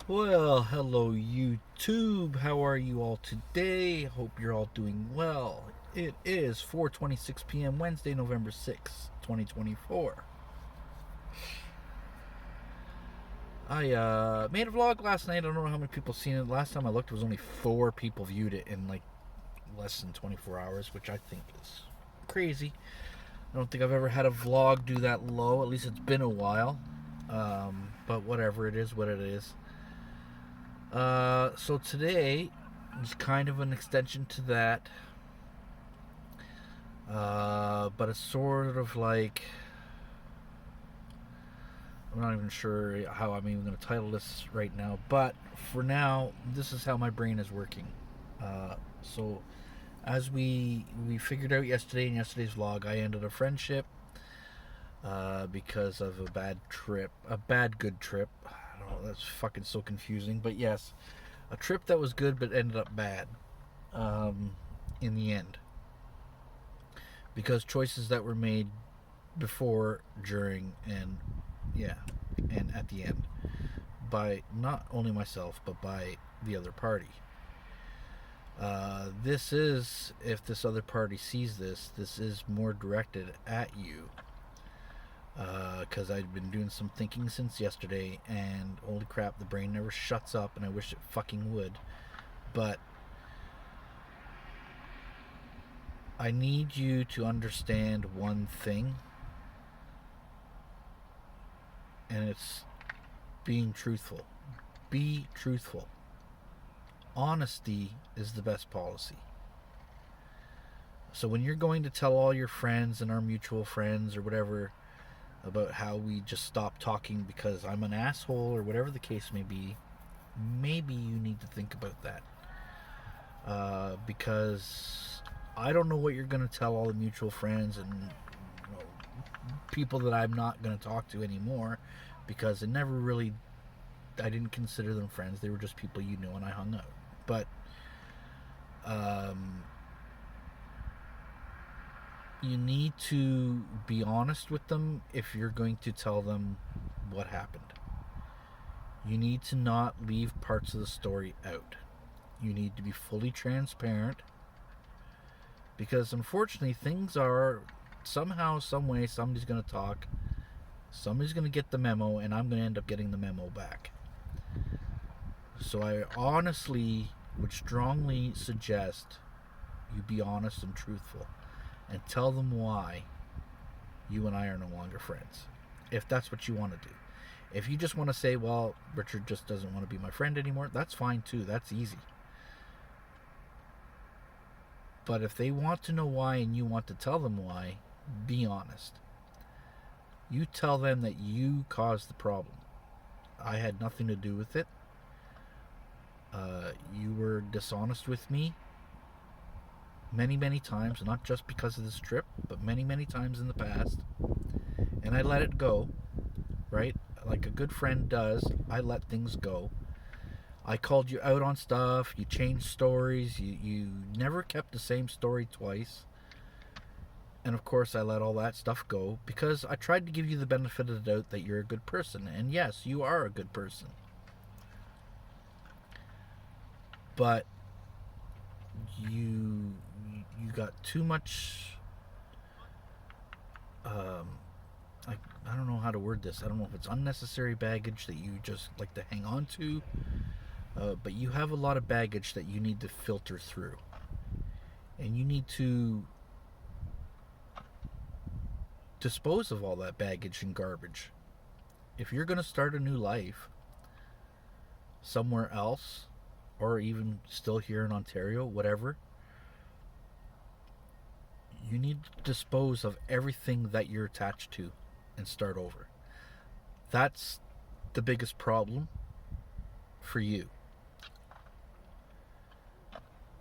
Well, hello YouTube. How are you all today? Hope you're all doing well. It is 4:26 p.m. Wednesday, November 6th, 2024. I made a vlog last night. I don't know how many people seen it. Last time I looked, it was only 4 people viewed it in like less than 24 hours, which I think is crazy. I don't think I've ever had a vlog do that low. At least it's been a while. But whatever, it is what it is. So today is kind of an extension to that, but it's sort of like, I'm not even sure how I'm even going to title this right now, but for now, this is how my brain is working. So as we figured out yesterday in yesterday's vlog, I ended a friendship because of a bad trip, a bad good trip. I don't know, that's fucking so confusing, but yes, a trip that was good but ended up bad in the end, because choices that were made before, during, and at the end by not only myself but by the other party. This is, if this other party sees this, this is more directed at you, because I've been doing some thinking since yesterday, and holy crap, the brain never shuts up, and I wish it fucking would. But I need you to understand one thing, and it's being truthful. Be truthful. Honesty is the best policy. So when you're going to tell all your friends and our mutual friends or whatever about how we just stopped talking because I'm an asshole or whatever the case may be, maybe you need to think about that. Because I don't know what you're going to tell all the mutual friends and people that I'm not going to talk to anymore, because it never really, I didn't consider them friends. They were just people you knew and I hung out. But you need to be honest with them if you're going to tell them what happened. You need to not leave parts of the story out. You need to be fully transparent, because unfortunately things are, somehow, some way, somebody's going to talk, somebody's going to get the memo, and I'm going to end up getting the memo back. So I honestly would strongly suggest you be honest and truthful and tell them why you and I are no longer friends, if that's what you want to do. If you just want to say, well, Richard just doesn't want to be my friend anymore, that's fine too. That's easy. But if they want to know why and you want to tell them why, be honest. You tell them that you caused the problem. I had nothing to do with it. You were dishonest with me many, many times, not just because of this trip, but many, many times in the past. And I let it go, right? Like a good friend does, I let things go. I called you out on stuff, you changed stories, you never kept the same story twice. And of course, I let all that stuff go because I tried to give you the benefit of the doubt that you're a good person. And yes, you are a good person. But you got too much. I don't know how to word this. I don't know if it's unnecessary baggage that you just like to hang on to, but you have a lot of baggage that you need to filter through, and you need to dispose of all that baggage and garbage. If you're going to start a new life somewhere else, or even still here in Ontario, whatever, you need to dispose of everything that you're attached to and start over. That's the biggest problem for you.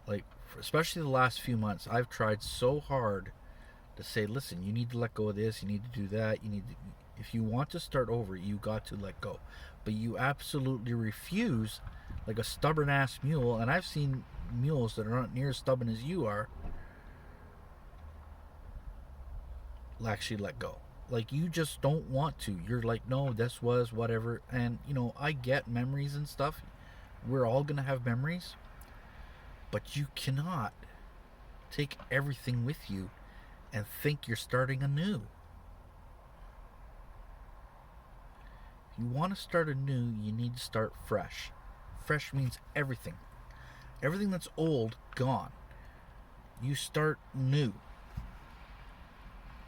Like, especially the last few months, I've tried so hard to say, listen, you need to let go of this, you need to do that, you need to, if you want to start over, you got to let go. But you absolutely refuse, like a stubborn ass mule, and I've seen mules that are not near as stubborn as you are actually let go. Like, you just don't want to. You're like, no, this was whatever. And, I get memories and stuff. We're all going to have memories. But you cannot take everything with you and think you're starting anew. If you want to start anew, you need to start fresh. Fresh means everything. Everything that's old, gone. You start new.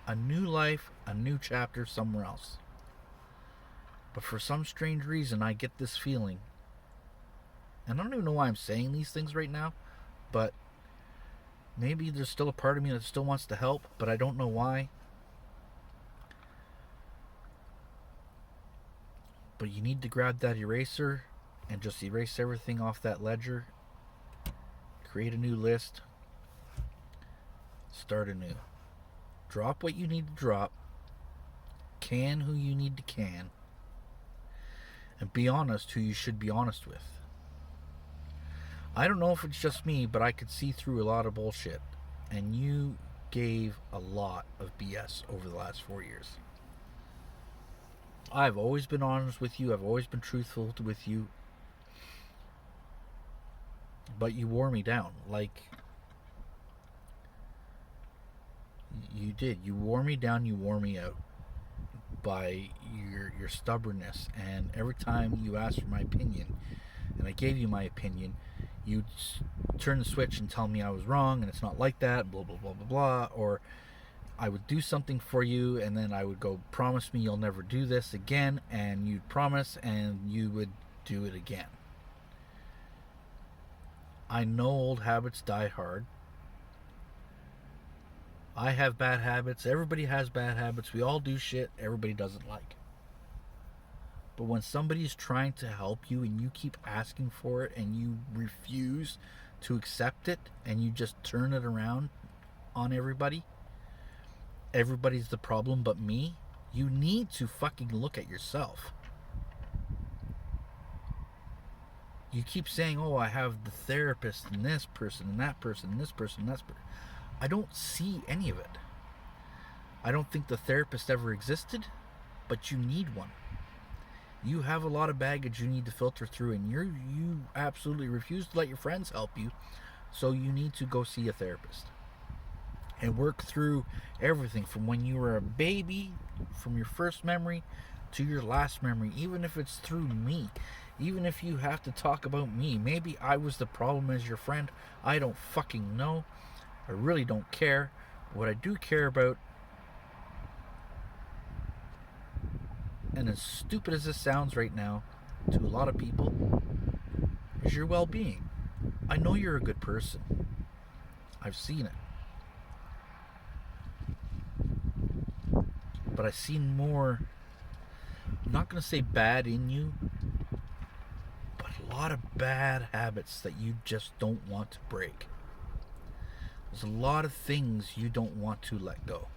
A new life, a new chapter somewhere else. But for some strange reason, I get this feeling. And I don't even know why I'm saying these things right now, but maybe there's still a part of me that still wants to help, but I don't know why. But you need to grab that eraser and just erase everything off that ledger. Create a new list. Start anew. Drop what you need to drop. Can who you need to can. And be honest who you should be honest with. I don't know if it's just me, but I could see through a lot of bullshit. And you gave a lot of BS over the last 4 years. I've always been honest with you. I've always been truthful with you. But you wore me down. Like, you did. You wore me down. You wore me out by your stubbornness. And every time you asked for my opinion, and I gave you my opinion, you'd turn the switch and tell me I was wrong and it's not like that, blah, blah, blah, blah, blah. Or I would do something for you and then I would go, promise me you'll never do this again. And you'd promise and you would do it again. I know old habits die hard. I have bad habits. Everybody has bad habits. We all do shit everybody doesn't like. But when somebody's trying to help you and you keep asking for it and you refuse to accept it and you just turn it around on everybody, everybody's the problem but me, you need to fucking look at yourself. You keep saying, oh, I have the therapist and this person and that person and this person and that person. I don't see any of it. I don't think the therapist ever existed, but you need one. You have a lot of baggage you need to filter through, and you absolutely refuse to let your friends help you, so you need to go see a therapist and work through everything from when you were a baby, from your first memory to your last memory, even if it's through me. Even if you have to talk about me. Maybe I was the problem as your friend. I don't fucking know. I really don't care. What I do care about, and as stupid as this sounds right now to a lot of people, is your well-being. I know you're a good person. I've seen it. But I've seen more, I'm not going to say bad in you, but a lot of bad habits that you just don't want to break. There's a lot of things you don't want to let go.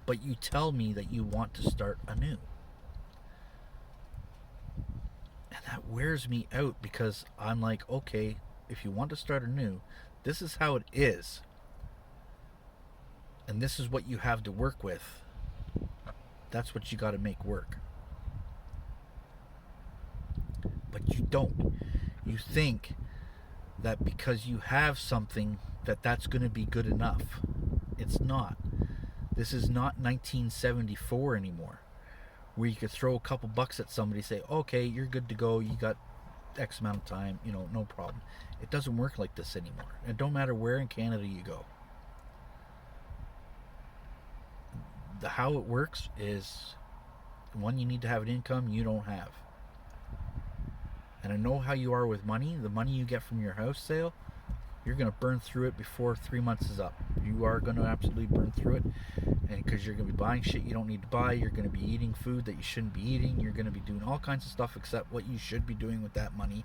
But you tell me that you want to start anew. And that wears me out because I'm like, okay, if you want to start anew, this is how it is. And this is what you have to work with. That's what you got to make work. But you don't. You think that because you have something that's going to be good enough. It's not. This is not 1974 anymore, where you could throw a couple bucks at somebody, say, okay, you're good to go, you got X amount of time, no problem. It doesn't work like this anymore. It don't matter where in Canada you go. How it works is, one, you need to have an income you don't have. And I know how you are with money. The money you get from your house sale, you're going to burn through it before 3 months is up. You are going to absolutely burn through it. And because you're going to be buying shit you don't need to buy, you're going to be eating food that you shouldn't be eating, you're going to be doing all kinds of stuff, except what you should be doing with that money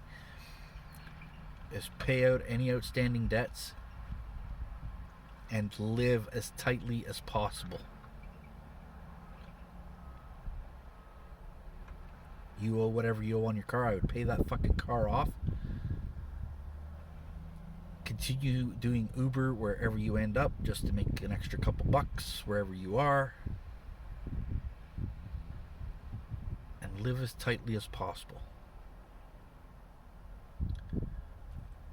is pay out any outstanding debts and live as tightly as possible. You owe whatever you owe on your car, I would pay that fucking car off. Continue doing Uber wherever you end up, just to make an extra couple bucks wherever you are. live as tightly as possible.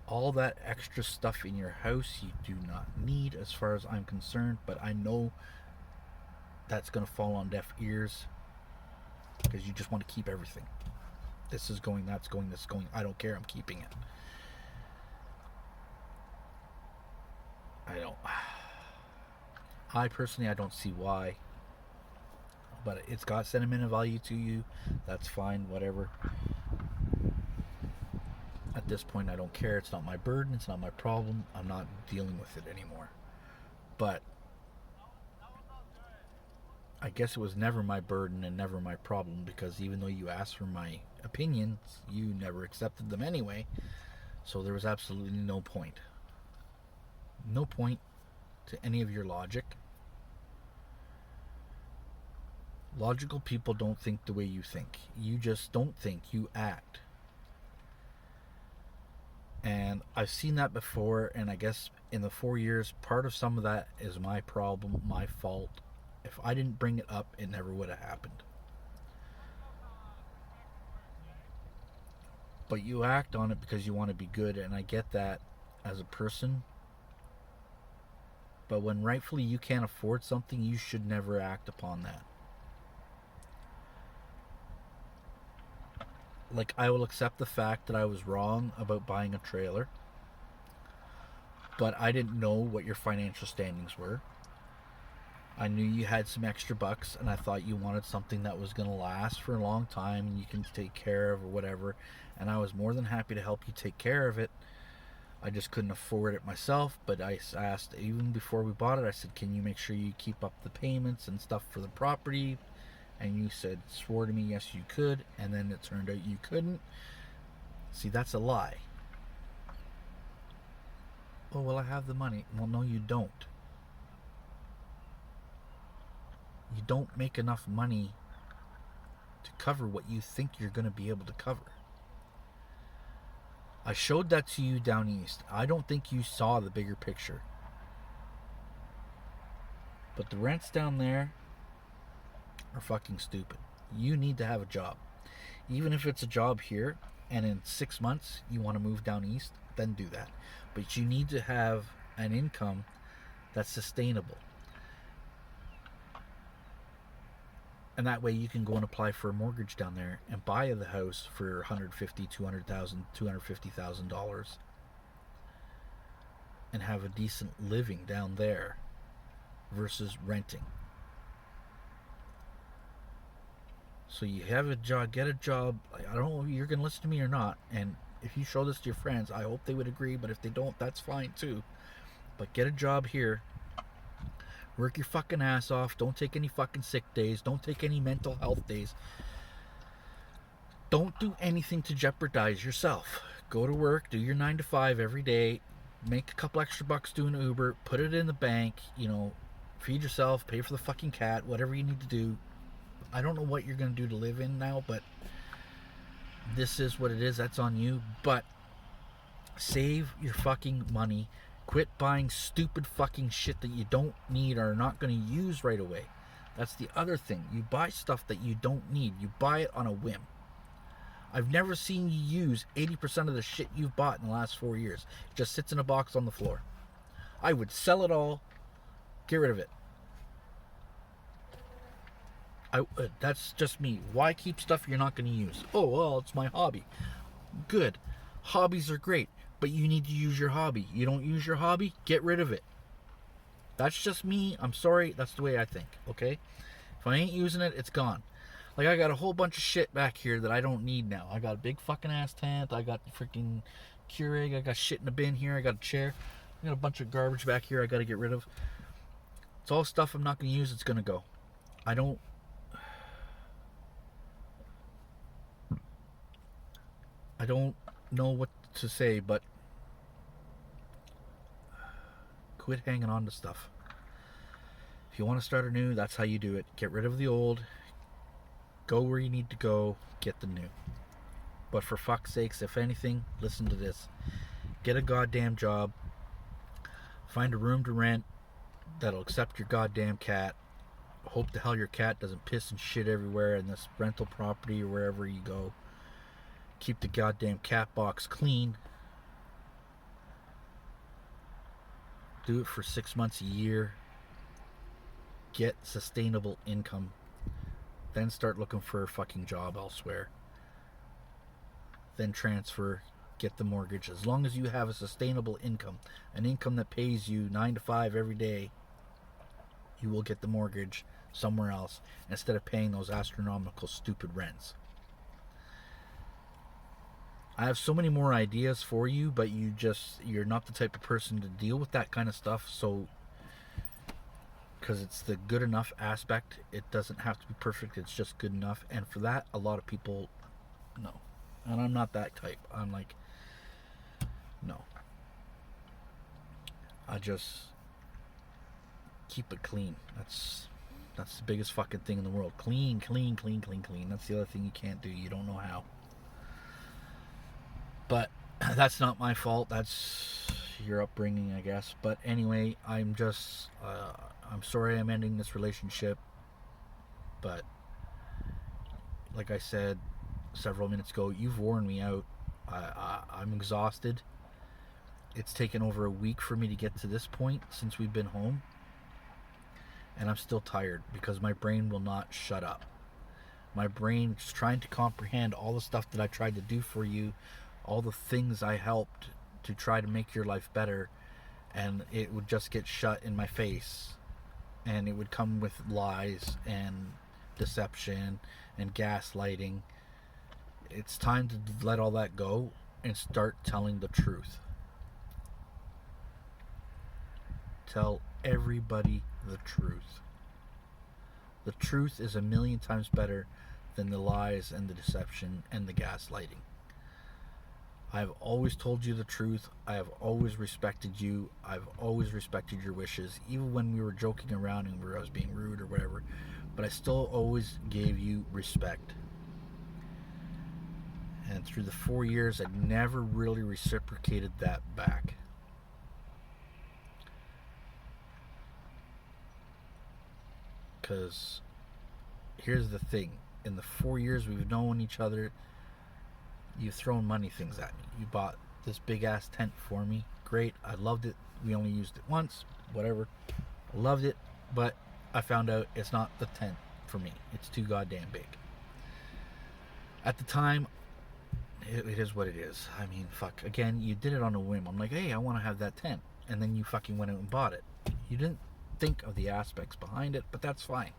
All that extra stuff in your house you do not need, as far as I'm concerned, but I know that's going to fall on deaf ears because you just want to keep everything. This is going, that's going, this is going. I don't care. I'm keeping it. I personally, I don't see why. But it's got sentimental value to you. That's fine, whatever. At this point, I don't care. It's not my burden. It's not my problem. I'm not dealing with it anymore. But I guess it was never my burden and never my problem, because even though you asked for my opinions, you never accepted them anyway. So there was absolutely no point. No point to any of your logic. Logical people don't think the way you think. You just don't think, you act. And I've seen that before, and I guess in the 4 years, part of some of that is my problem, my fault. If I didn't bring it up, it never would have happened. But you act on it because you want to be good, and I get that as a person. But when rightfully you can't afford something, you should never act upon that. Like, I will accept the fact that I was wrong about buying a trailer, but I didn't know what your financial standings were. I knew you had some extra bucks, and I thought you wanted something that was going to last for a long time and you can take care of or whatever, and I was more than happy to help you take care of it. I just couldn't afford it myself, but I asked, even before we bought it, I said, can you make sure you keep up the payments and stuff for the property? And you swore to me, yes, you could, and then it turned out you couldn't. See, that's a lie. Oh, well, I have the money. Well, no, you don't. You don't make enough money to cover what you think you're going to be able to cover. I showed that to you down east. I don't think you saw the bigger picture. But the rents down there are fucking stupid. You need to have a job. Even if it's a job here and in 6 months you want to move down east, then do that. But you need to have an income that's sustainable. And that way you can go and apply for a mortgage down there and buy the house for $150,000, $200,000, $250,000 and have a decent living down there versus renting. So you have a job, get a job. I don't know if you're going to listen to me or not. And if you show this to your friends, I hope they would agree. But if they don't, that's fine too. But get a job here. Work your fucking ass off. Don't take any fucking sick days. Don't take any mental health days. Don't do anything to jeopardize yourself. Go to work, do your 9 to 5 every day. Make a couple extra bucks doing Uber. Put it in the bank. Feed yourself. Pay for the fucking cat. Whatever you need to do. I don't know what you're going to do to live in now, but this is what it is. That's on you. But save your fucking money. Quit buying stupid fucking shit that you don't need or are not going to use right away. That's the other thing. You buy stuff that you don't need. You buy it on a whim. I've never seen you use 80% of the shit you've bought in the last 4 years. It just sits in a box on the floor. I would sell it all. Get rid of it. That's just me. Why keep stuff you're not going to use? Oh, well, it's my hobby. Good. Hobbies are great, but you need to use your hobby. You don't use your hobby, get rid of it. That's just me. I'm sorry. That's the way I think, okay? If I ain't using it, it's gone. Like, I got a whole bunch of shit back here that I don't need now. I got a big fucking ass tent. I got the freaking Keurig. I got shit in a bin here. I got a chair. I got a bunch of garbage back here I got to get rid of. It's all stuff I'm not going to use. It's going to go. I don't know what to say, but quit hanging on to stuff. If you want to start anew, that's how you do it. Get rid of the old, go where you need to go, get the new. But for fuck's sakes, if anything, listen to this. Get a goddamn job. Find a room to rent that'll accept your goddamn cat. Hope the hell your cat doesn't piss and shit everywhere in this rental property or wherever you go. Keep the goddamn cat box clean. Do it for 6 months a year. Get sustainable income. Then start looking for a fucking job elsewhere. Then transfer, get the mortgage. As long as you have a sustainable income, an income that pays you 9 to 5 every day, you will get the mortgage somewhere else instead of paying those astronomical stupid rents. I have so many more ideas for you, but you're not the type of person to deal with that kind of stuff. So because it's the good enough aspect, it doesn't have to be perfect, it's just good enough. And for that, a lot of people no. And I'm not that type. I'm like, no, I just keep it clean. That's the biggest fucking thing in the world. Clean. That's the other thing you can't do. You don't know how. But that's not my fault. That's your upbringing, I guess. But anyway, I'm sorry I'm ending this relationship. But like I said several minutes ago, you've worn me out. I'm exhausted. It's taken over a week for me to get to this point since we've been home. And I'm still tired because my brain will not shut up. My brain's trying to comprehend all the stuff that I tried to do for you, all the things I helped to try to make your life better, and it would just get shut in my face. And it would come with lies and deception and gaslighting. It's time to let all that go and start telling the truth. Tell everybody the truth. The truth is a million times better than the lies and the deception and the gaslighting. I have always told you the truth. I have always respected you. I've always respected your wishes, even when we were joking around and I was being rude or whatever. But I still always gave you respect. And through the 4 years, I never really reciprocated that back. Because here's the thing. In the 4 years we've known each other, you've thrown money things at me. You bought this big ass tent for me. Great. I loved it. We only used it once. Whatever. I loved it. But I found out it's not the tent for me. It's too goddamn big. At the time, it is what it is. I mean, fuck. Again, you did it on a whim. I'm like, hey, I want to have that tent. And then you fucking went out and bought it. You didn't think of the aspects behind it, but that's fine.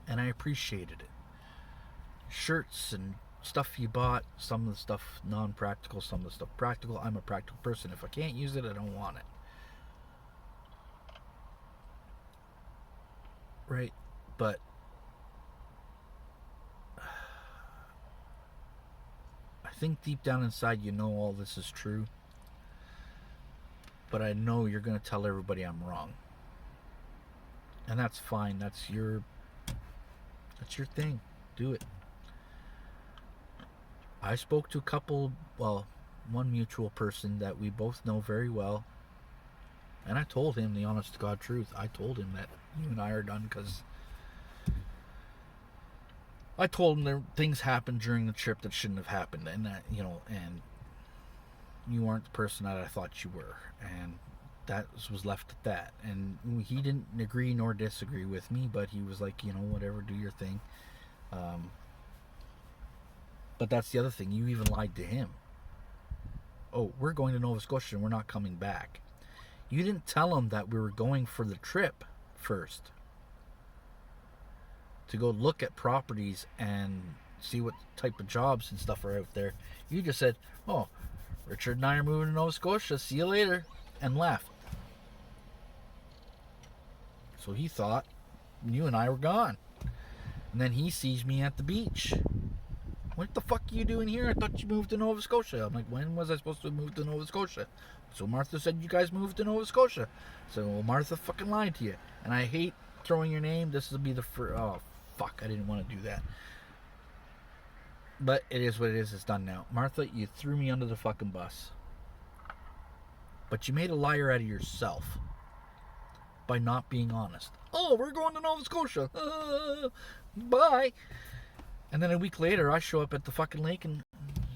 And I appreciated it. Shirts and stuff you bought, some of the stuff non-practical, some of the stuff practical. I'm a practical person. If I can't use it, I don't want it. Right? But I think deep down inside you know all this is true. But I know you're going to tell everybody I'm wrong. And that's fine. That's your thing. Do it. I spoke to a couple, well, one mutual person that we both know very well. And I told him the honest to God truth. I told him that you and I are done because I told him there things happened during the trip that shouldn't have happened, and that, you know, and you aren't the person that I thought you were, and that was left at that. And he didn't agree nor disagree with me, but he was like, you know, whatever, do your thing. But that's the other thing. You even lied to him. Oh, we're going to Nova Scotia and we're not coming back. You didn't tell him that we were going for the trip first, to go look at properties and see what type of jobs and stuff are out there. You just said, oh, Richard and I are moving to Nova Scotia, see you later, and left. So he thought you and I were gone. And then he sees me at the beach. What the fuck are you doing here? I thought you moved to Nova Scotia. I'm like, when was I supposed to move to Nova Scotia? So Martha said you guys moved to Nova Scotia. So, well, Martha fucking lied to you. And I hate throwing your name. This will be the first... Oh, fuck. I didn't want to do that. But it is what it is. It's done now. Martha, you threw me under the fucking bus. But you made a liar out of yourself. by not being honest. Oh, we're going to Nova Scotia. Bye. And then a week later, I show up at the fucking lake, and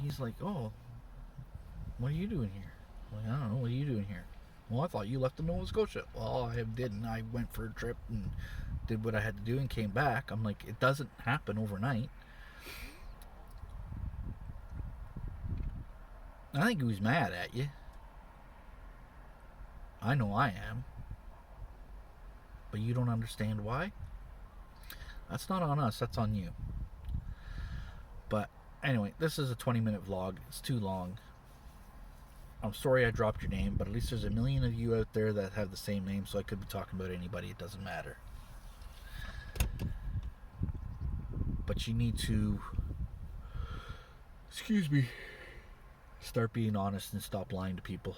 he's like, oh, what are you doing here? I'm like, I don't know, what are you doing here? Well, I thought you left to Nova Scotia. Well, I didn't. I went for a trip and did what I had to do and came back. I'm like, it doesn't happen overnight. I think he was mad at you. I know I am. But you don't understand why? That's not on us, that's on you. But anyway, this is a 20-minute vlog. It's too long. I'm sorry I dropped your name, but at least there's a million of you out there that have the same name, so I could be talking about anybody. It doesn't matter. But you need to, excuse me, start being honest and stop lying to people.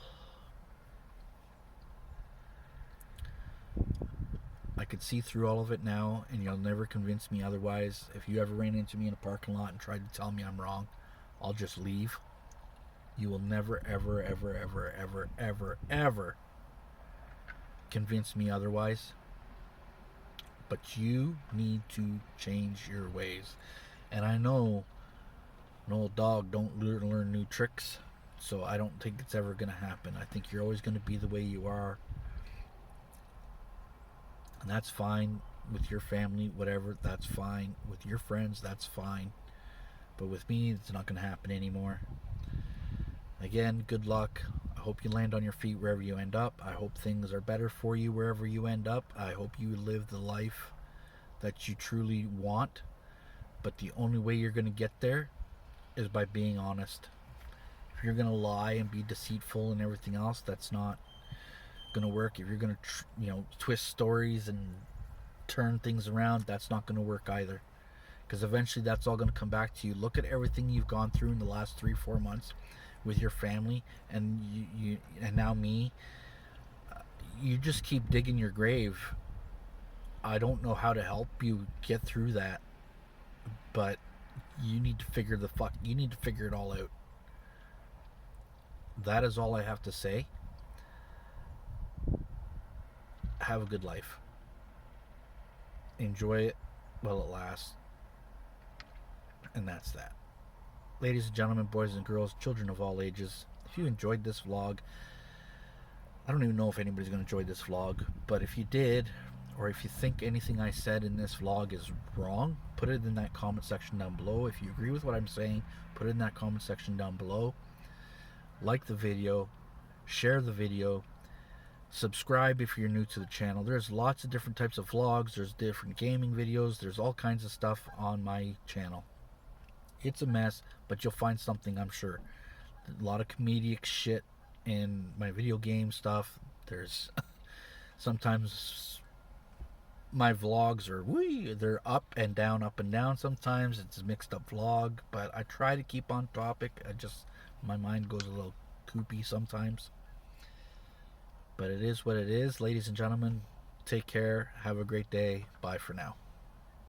I could see through all of it now, and you'll never convince me otherwise. If you ever ran into me in a parking lot and tried to tell me I'm wrong, I'll just leave. You will never, ever, ever, ever, ever, ever, ever convince me otherwise. But you need to change your ways. And I know an old dog don't learn new tricks, so I don't think it's ever going to happen. I think you're always going to be the way you are. And that's fine with your family, whatever, that's fine. With your friends, that's fine. But with me, it's not going to happen anymore. Again, good luck. I hope you land on your feet wherever you end up. I hope things are better for you wherever you end up. I hope you live the life that you truly want. But the only way you're going to get there is by being honest. If you're going to lie and be deceitful and everything else, that's not going to work. If you're going to twist stories and turn things around, that's not going to work either, because eventually that's all going to come back to you. Look at everything you've gone through in the last 3-4 months with your family, and you and now me. You just keep digging your grave. I don't know how to help you get through that, but you need to figure it all out. That is all I have to say. Have a good life. Enjoy it while it lasts. And that's that. Ladies and gentlemen, boys and girls, children of all ages, if you enjoyed this vlog, I don't even know if anybody's going to enjoy this vlog, but if you did, or if you think anything I said in this vlog is wrong, put it in that comment section down below. If you agree with what I'm saying, put it in that comment section down below. Like the video, share the video, subscribe if you're new to the channel. There's lots of different types of vlogs, there's different gaming videos, there's all kinds of stuff on my channel. It's a mess, but you'll find something, I'm sure. A lot of comedic shit in my video game stuff. There's sometimes my vlogs are they're up and down. Sometimes it's a mixed up vlog, but I try to keep on topic. My mind goes a little koopy sometimes. But it is what it is. Ladies and gentlemen, take care. Have a great day. Bye for now.